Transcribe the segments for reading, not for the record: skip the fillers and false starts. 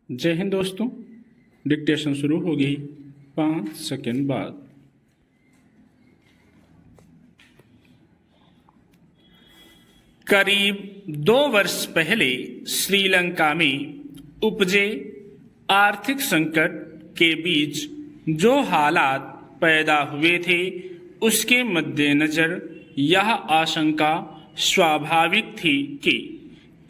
जय हिंद दोस्तों। डिक्टेशन शुरू हो गई 5 सेकंड बाद। करीब 2 वर्ष पहले श्रीलंका में उपजे आर्थिक संकट के बीच जो हालात पैदा हुए थे, उसके मद्देनजर यह आशंका स्वाभाविक थी कि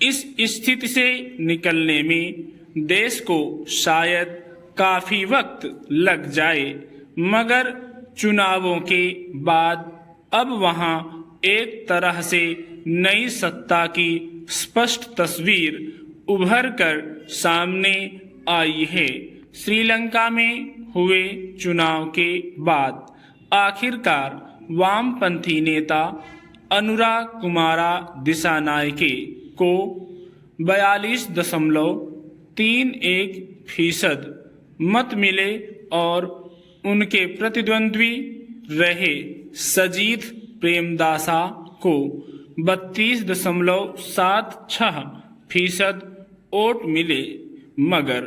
इस स्थिति से निकलने में देश को शायद काफी वक्त लग जाए, मगर चुनावों के बाद अब वहां एक तरह से नई सत्ता की स्पष्ट तस्वीर उभर कर सामने आई है। श्रीलंका में हुए चुनाव के बाद आखिरकार वामपंथी नेता अनुरा कुमारा दिसानायके को 42.31% मत मिले और उनके प्रतिद्वंद्वी रहे सजीत प्रेमदासा को 32.76% वोट मिले, मगर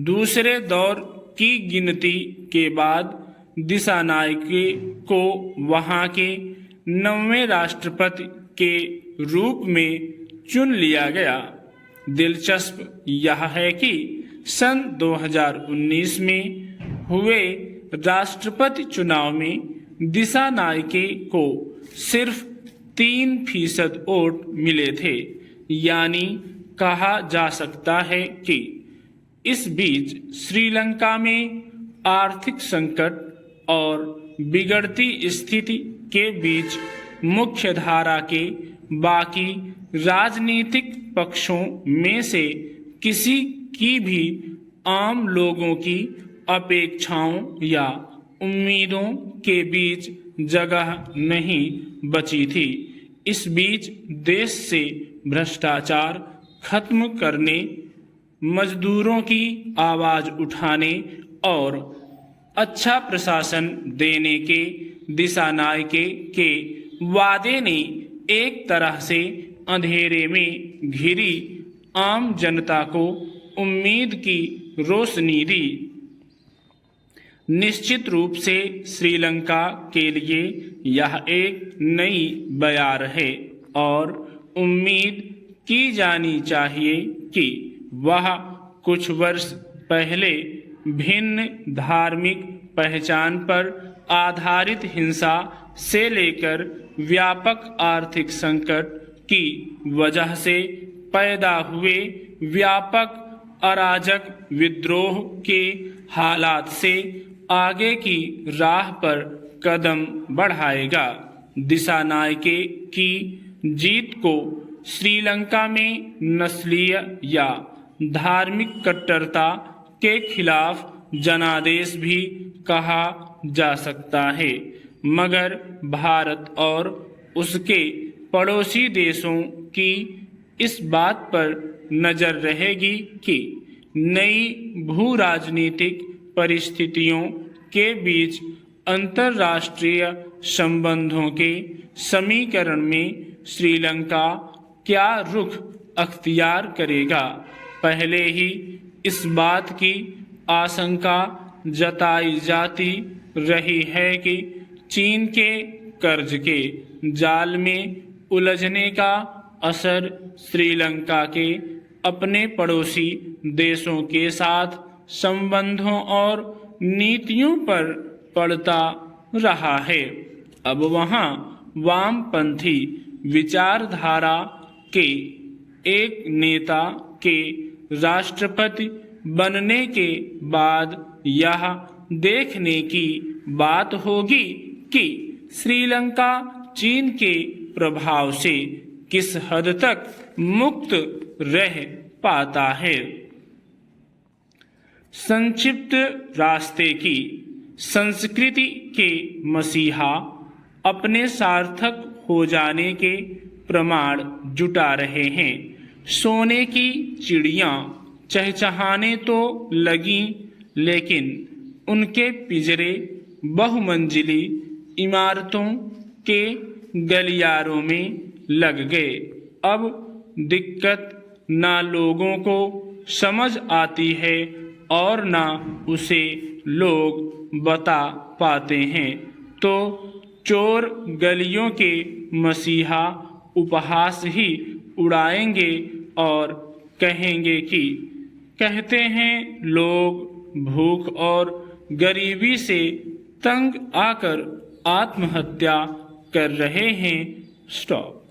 दूसरे दौर की गिनती के बाद दिसानायके को वहां के 9वें राष्ट्रपति के रूप में चुन लिया गया। दिलचस्प यह है कि सन 2019 में हुए राष्ट्रपति चुनाव में दिसानायके को सिर्फ 3% वोट मिले थे। यानी कहा जा सकता है कि इस बीच श्रीलंका में आर्थिक संकट और बिगड़ती स्थिति के बीच मुख्यधारा के बाकी राजनीतिक पक्षों में से किसी की भी आम लोगों की अपेक्षाओं या उम्मीदों के बीच जगह नहीं बची थी। इस बीच देश से भ्रष्टाचार खत्म करने, मजदूरों की आवाज उठाने और अच्छा प्रशासन देने के दिसानायके के वादे ने एक तरह से अंधेरे में घिरी आम जनता को उम्मीद की रोशनी दी। निश्चित रूप से श्रीलंका के लिए यह एक नई बयार है और उम्मीद की जानी चाहिए कि वह कुछ वर्ष पहले भिन्न धार्मिक पहचान पर आधारित हिंसा से लेकर व्यापक आर्थिक संकट की वजह से पैदा हुए व्यापक अराजक विद्रोह के हालात से आगे की राह पर कदम बढ़ाएगा। दिसानायके की जीत को श्रीलंका में नस्लीय या धार्मिक कट्टरता के खिलाफ जनादेश भी कहा जा सकता है, मगर भारत और उसके पड़ोसी देशों की इस बात पर नजर रहेगी कि नई भू राजनीतिक परिस्थितियों के बीच अंतर्राष्ट्रीय संबंधों के समीकरण में श्रीलंका क्या रुख अख्तियार करेगा। पहले ही इस बात की आशंका जताई जाती रही है कि चीन के कर्ज के जाल में उलझने का असर श्रीलंका के अपने पड़ोसी देशों के साथ संबंधों और नीतियों पर पड़ता रहा है। अब वहां वामपंथी विचारधारा के एक नेता के राष्ट्रपति बनने के बाद यह देखने की बात होगी कि श्रीलंका चीन के प्रभाव से किस हद तक मुक्त रह पाता है। संक्षिप्त रास्ते की संस्कृति के मसीहा अपने सार्थक हो जाने के प्रमाण जुटा रहे हैं। सोने की चिड़ियां चहचहाने तो लगी, लेकिन उनके पिंजरे बहुमंजिली इमारतों के गलियारों में लग गए। अब दिक्कत ना लोगों को समझ आती है और ना उसे लोग बता पाते हैं, तो चोर गलियों के मसीहा उपहास ही उड़ाएंगे और कहेंगे कि कहते हैं लोग भूख और गरीबी से तंग आकर आत्महत्या कर रहे हैं। स्टॉप।